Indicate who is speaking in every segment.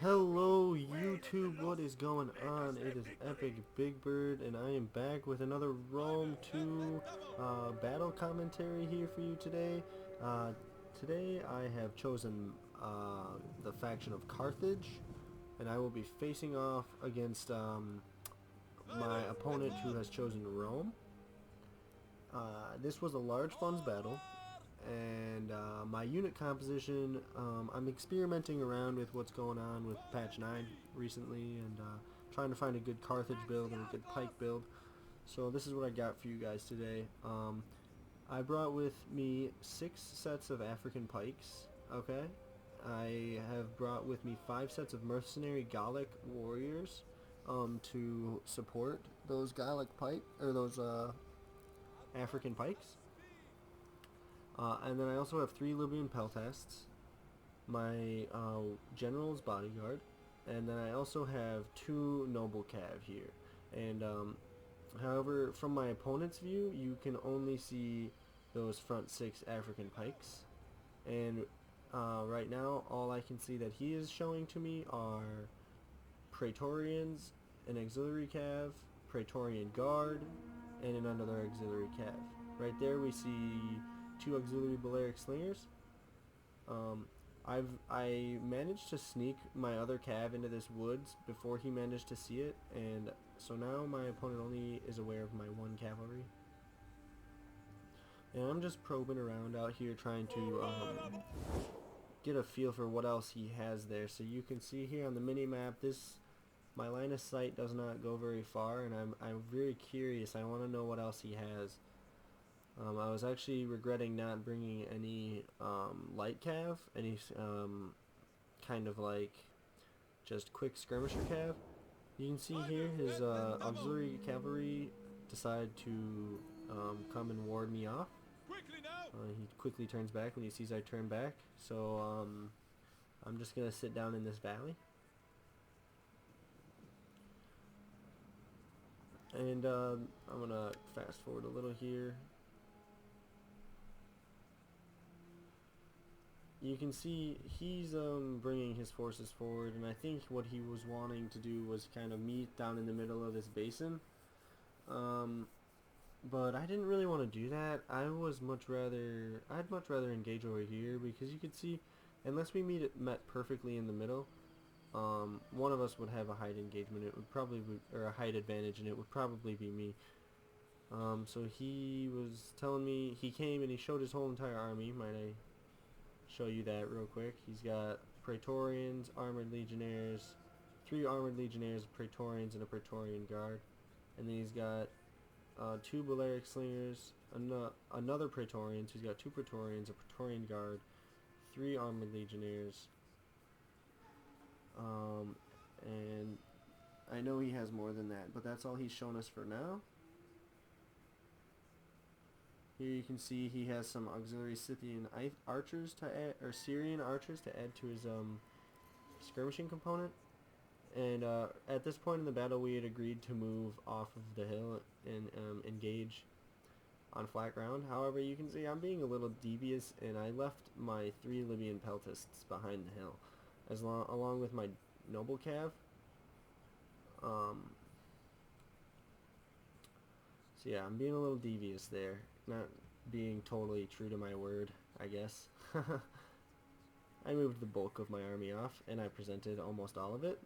Speaker 1: Hello YouTube, what is going on? It is Epic Big Bird and I am back with another Rome 2 battle commentary here for you today. Today I have chosen the faction of Carthage, and I will be facing off against my opponent who has chosen Rome. This was a large funds battle, and my unit composition, I'm experimenting around with what's going on with patch 9 recently, and trying to find a good Carthage build and a good pike build. So this is what I got for you guys today. I brought with me 6 sets of African pikes. Okay, I have brought with me 5 sets of mercenary Gallic warriors to support those Gallic pike, or those African pikes. And then I also have 3 Libyan peltasts, my general's bodyguard, and then I also have 2 noble cav here. And however, from my opponent's view, you can only see those front 6 African pikes. And right now, all I can see that he is showing to me are Praetorians, an auxiliary cav, Praetorian guard, and another auxiliary cav. Right there we see 2 auxiliary Balearic slingers. I managed to sneak my other cav into this woods before he managed to see it, and so now my opponent only is aware of my 1 cavalry. And I'm just probing around out here trying to get a feel for what else he has there. So you can see here on the mini map, my line of sight does not go very far, and I'm very curious. I want to know what else he has. I was actually regretting not bringing any light cav, any kind of like just quick skirmisher cav. You can see here his auxiliary cavalry decide to come and ward me off. He quickly turns back when he sees I turn back, so I'm just gonna sit down in this valley. And I'm gonna fast forward a little here. You can see he's bringing his forces forward, and I think what he was wanting to do was kind of meet down in the middle of this basin. But I didn't really want to do that. I'd much rather engage over here, because you could see, unless we met perfectly in the middle, one of us would have a height engagement. It would probably be, or a height advantage, and it would probably be me. So he was telling me, he came and he showed his whole entire army. Might I show you that real quick? He's got Praetorians, armored legionnaires, 3 armored legionnaires, Praetorians, and a Praetorian guard. And then he's got 2 Balearic slingers, another Praetorian, so he's got 2 Praetorians, a Praetorian guard, 3 armored legionnaires. And I know he has more than that, but that's all he's shown us for now. Here you can see he has some auxiliary Scythian archers to add, or Syrian archers to add to his skirmishing component. And at this point in the battle, we had agreed to move off of the hill and engage on flat ground. However, you can see I'm being a little devious, and I left my 3 Libyan peltasts behind the hill, along with my noble cav. So yeah, I'm being a little devious there, not being totally true to my word, I guess. I moved the bulk of my army off, and I presented almost all of it.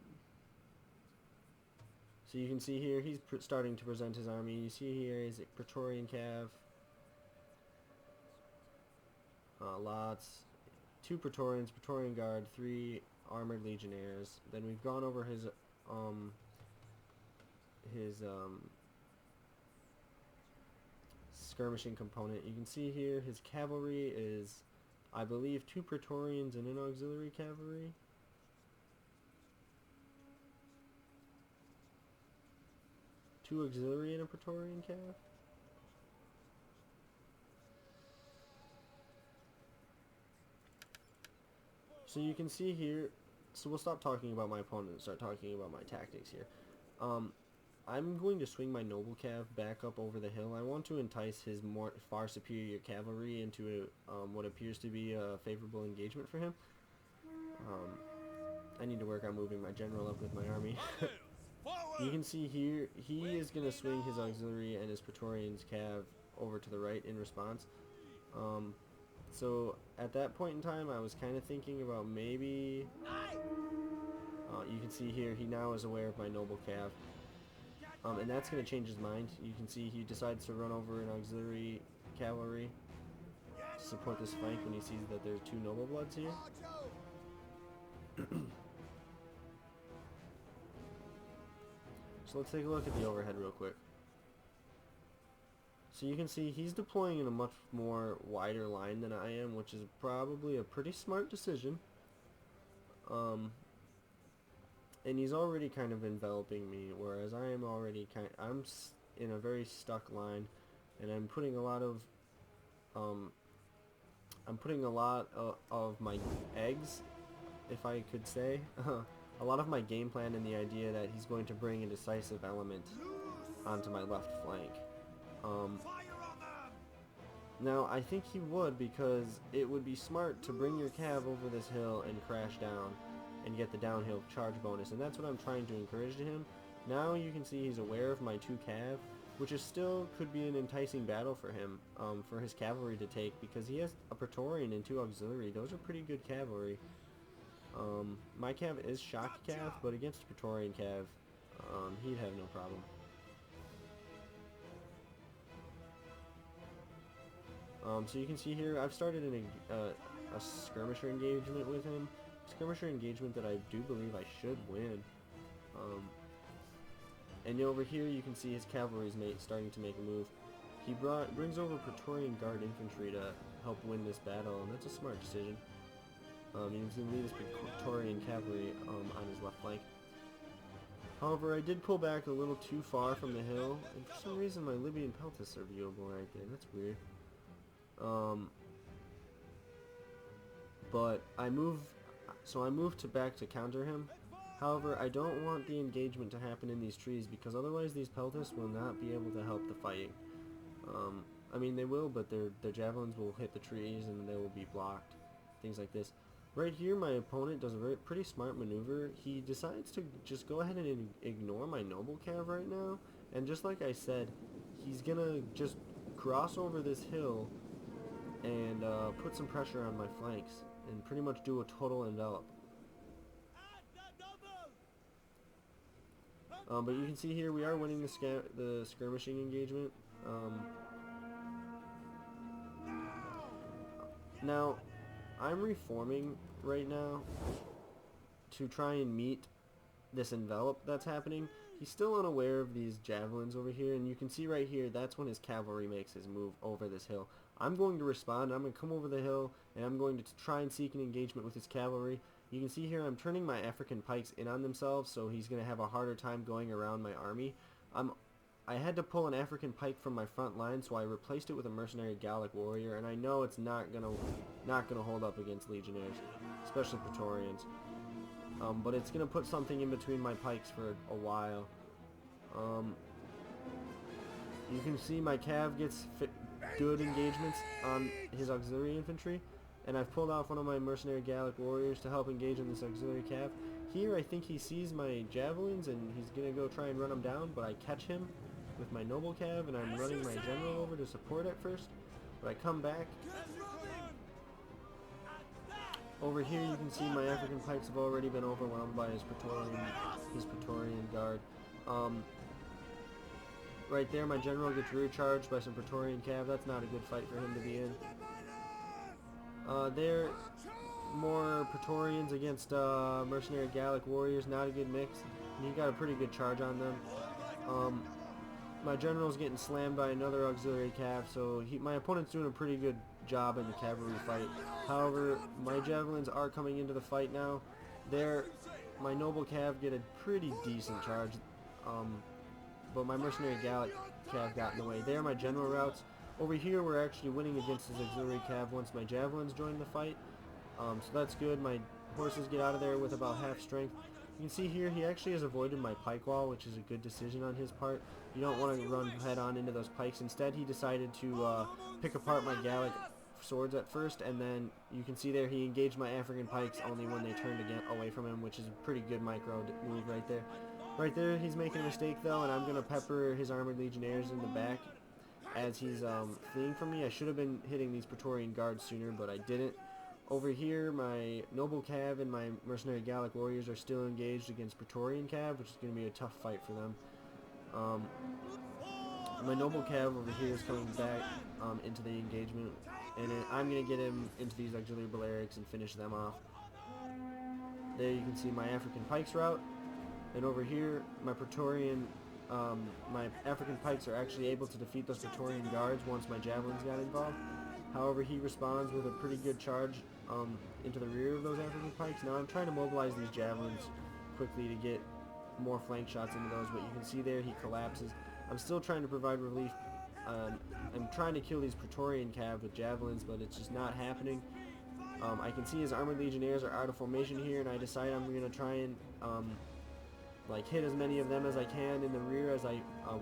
Speaker 1: So you can see here, he's starting to present his army. You see here is a Praetorian cav, lots, 2 Praetorians, Praetorian guard, 3 armored legionnaires. Then we've gone over his skirmishing component. You can see here his cavalry is, I believe, 2 Praetorians and an auxiliary cavalry. Two auxiliary and a Praetorian cav. So you can see here, so we'll stop talking about my opponent and start talking about my tactics here. I'm going to swing my noble cav back up over the hill. I want to entice his far superior cavalry into what appears to be a favorable engagement for him. I need to work on moving my general up with my army. You can see here, he is going to swing his auxiliary and his Praetorian's cav over to the right in response. So at that point in time, I was kind of thinking about maybe... you can see here, he now is aware of my noble cav. And that's going to change his mind. You can see he decides to run over an auxiliary cavalry to support this flank when he sees that there's 2 noble bloods here. So let's take a look at the overhead real quick. So you can see he's deploying in a much more wider line than I am, which is probably a pretty smart decision. And he's already kind of enveloping me, whereas I am already I'm in a very stuck line, and I'm putting a lot of my eggs, if I could say, a lot of my game plan in the idea that he's going to bring a decisive element onto my left flank. Now I think he would, because it would be smart to bring your cav over this hill and crash down and get the downhill charge bonus, and that's what I'm trying to encourage to him. Now you can see he's aware of my 2 cav, which is still could be an enticing battle for him, for his cavalry to take, because he has a Praetorian and 2 auxiliary. Those are pretty good cavalry. My cav is shock cav, but against Praetorian cav, he'd have no problem. So you can see here, I've started a skirmisher engagement with him. Skirmisher engagement that I do believe I should win. And over here you can see his cavalry's starting to make a move. He brings over Praetorian Guard infantry to help win this battle, and that's a smart decision. He's going to lead his Praetorian cavalry on his left flank. However, I did pull back a little too far from the hill, and for some reason my Libyan peltasts are viewable right there. That's weird. But I moved back to counter him. However, I don't want the engagement to happen in these trees, because otherwise these peltasts will not be able to help the fighting. I mean, they will, but their javelins will hit the trees and they will be blocked. Things like this. Right here, my opponent does a pretty smart maneuver. He decides to just go ahead and ignore my noble cav right now, and just like I said, he's gonna just cross over this hill and put some pressure on my flanks and pretty much do a total envelop. But you can see here we are winning the skirmishing engagement. Now, I'm reforming right now to try and meet this envelop that's happening. He's still unaware of these javelins over here, and you can see right here, that's when his cavalry makes his move over this hill. I'm going to respond. I'm going to come over the hill, and I'm going to try and seek an engagement with his cavalry. You can see here I'm turning my African pikes in on themselves, so he's going to have a harder time going around my army. I had to pull an African pike from my front line, so I replaced it with a mercenary Gallic warrior, and I know it's not gonna hold up against legionnaires, especially Praetorians. But it's gonna put something in between my pikes for a while. You can see my cav gets good engagements on his auxiliary infantry, and I've pulled off one of my mercenary Gallic warriors to help engage in this auxiliary cav. Here I think he sees my javelins and he's gonna go try and run them down, but I catch him with my noble cav, and I'm running my general over to support at first, but I come back. Over here you can see my African pikes have already been overwhelmed by his Praetorian guard. Right there my general gets rear charged by some Praetorian cav. That's not a good fight for him to be in. There, more Praetorians against mercenary Gallic warriors, not a good mix. And he got a pretty good charge on them. My general's getting slammed by another auxiliary cav, so my opponent's doing a pretty good job in the cavalry fight. However, my javelins are coming into the fight now. There, my noble cav get a pretty decent charge, but my mercenary Gallic cav got in the way. There, my general routes. Over here, we're actually winning against his auxiliary cav once my javelins join the fight. So that's good. My horses get out of there with about half strength. You can see here he actually has avoided my pike wall, which is a good decision on his part. You don't want to run head on into those pikes. Instead, he decided to pick apart my Gallic swords at first, and then you can see there he engaged my African pikes only when they turned again away from him, which is a pretty good micro move right there. Right there, he's making a mistake though, and I'm going to pepper his armored legionnaires in the back as he's fleeing from me. I should have been hitting these Praetorian guards sooner, but I didn't. Over here, my noble cav and my mercenary Gallic warriors are still engaged against Praetorian cav, which is going to be a tough fight for them. My noble cav over here is coming back into the engagement, and I'm going to get him into these auxiliary Balearics and finish them off. There you can see my African pikes route, and over here my Praetorian, my African pikes are actually able to defeat those Praetorian guards once my javelins got involved. However, he responds with a pretty good charge into the rear of those African pikes. Now I'm trying to mobilize these javelins quickly to get more flank shots into those, but you can see there he collapses. I'm still trying to provide relief. I'm trying to kill these Praetorian cav with javelins, but it's just not happening. I can see his armored legionnaires are out of formation here, and I decide I'm going to try and like hit as many of them as I can in the rear as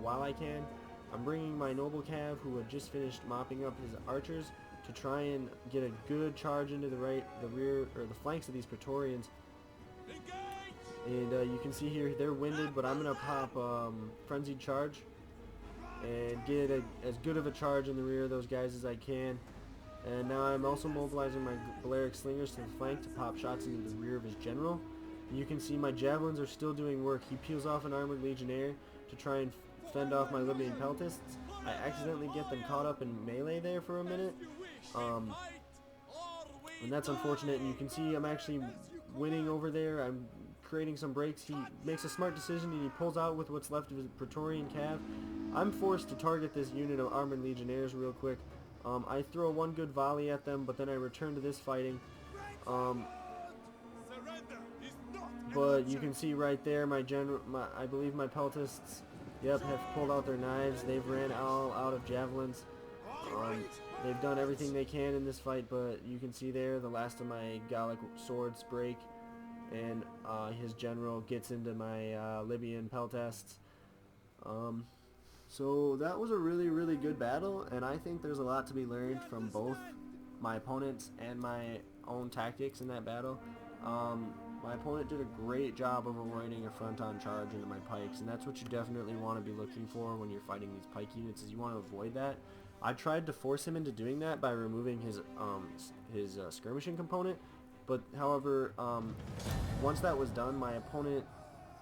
Speaker 1: while I can. I'm bringing my noble cav, who had just finished mopping up his archers, to try and get a good charge into the rear, or the flanks of these Praetorians. And you can see here they're winded, but I'm going to pop Frenzied Charge and get as good of a charge in the rear of those guys as I can. And now I'm also mobilizing my Balearic Slingers to the flank to pop shots into the rear of his general. And you can see my javelins are still doing work. He peels off an armored legionnaire to try and fend off my Libyan peltasts. I accidentally get them caught up in melee there for a minute. And that's unfortunate, and you can see I'm actually winning over there. I'm creating some breaks. He makes a smart decision and he pulls out with what's left of his Praetorian cav. I'm forced to target this unit of armored legionnaires real quick. I throw one good volley at them, but then I return to this fighting. But you can see right there I believe my peltasts, yep, have pulled out their knives. They've ran all out of javelins. They've done everything they can in this fight, but you can see there the last of my Gallic swords break, and his general gets into my Libyan peltasts. So that was a really, really good battle, and I think there's a lot to be learned from both my opponents and my own tactics in that battle. My opponent did a great job of avoiding a front-on charge into my pikes, and that's what you definitely want to be looking for when you're fighting these pike units, is you want to avoid that. I tried to force him into doing that by removing his skirmishing component, but however, once that was done, my opponent,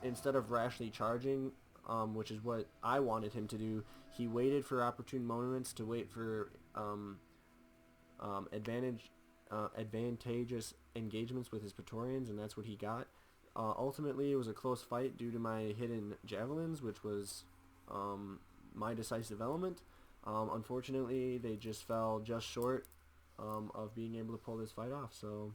Speaker 1: instead of rashly charging, which is what I wanted him to do, he waited for opportune moments to wait for advantageous engagements with his Praetorians, and that's what he got. Ultimately, it was a close fight due to my hidden javelins, which was my decisive element. Unfortunately, they just fell just short of being able to pull this fight off. So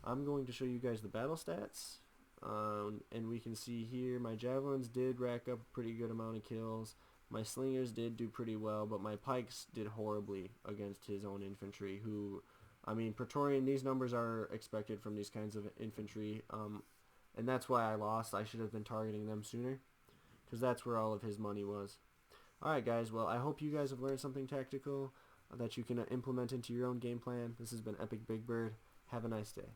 Speaker 1: I'm going to show you guys the battle stats, and we can see here my javelins did rack up a pretty good amount of kills. My slingers did do pretty well, but my pikes did horribly against his own infantry, who, I mean, Praetorian, these numbers are expected from these kinds of infantry, and that's why I lost. I should have been targeting them sooner, because that's where all of his money was. Alright guys, well, I hope you guys have learned something tactical that you can implement into your own game plan. This has been Epic Big Bird. Have a nice day.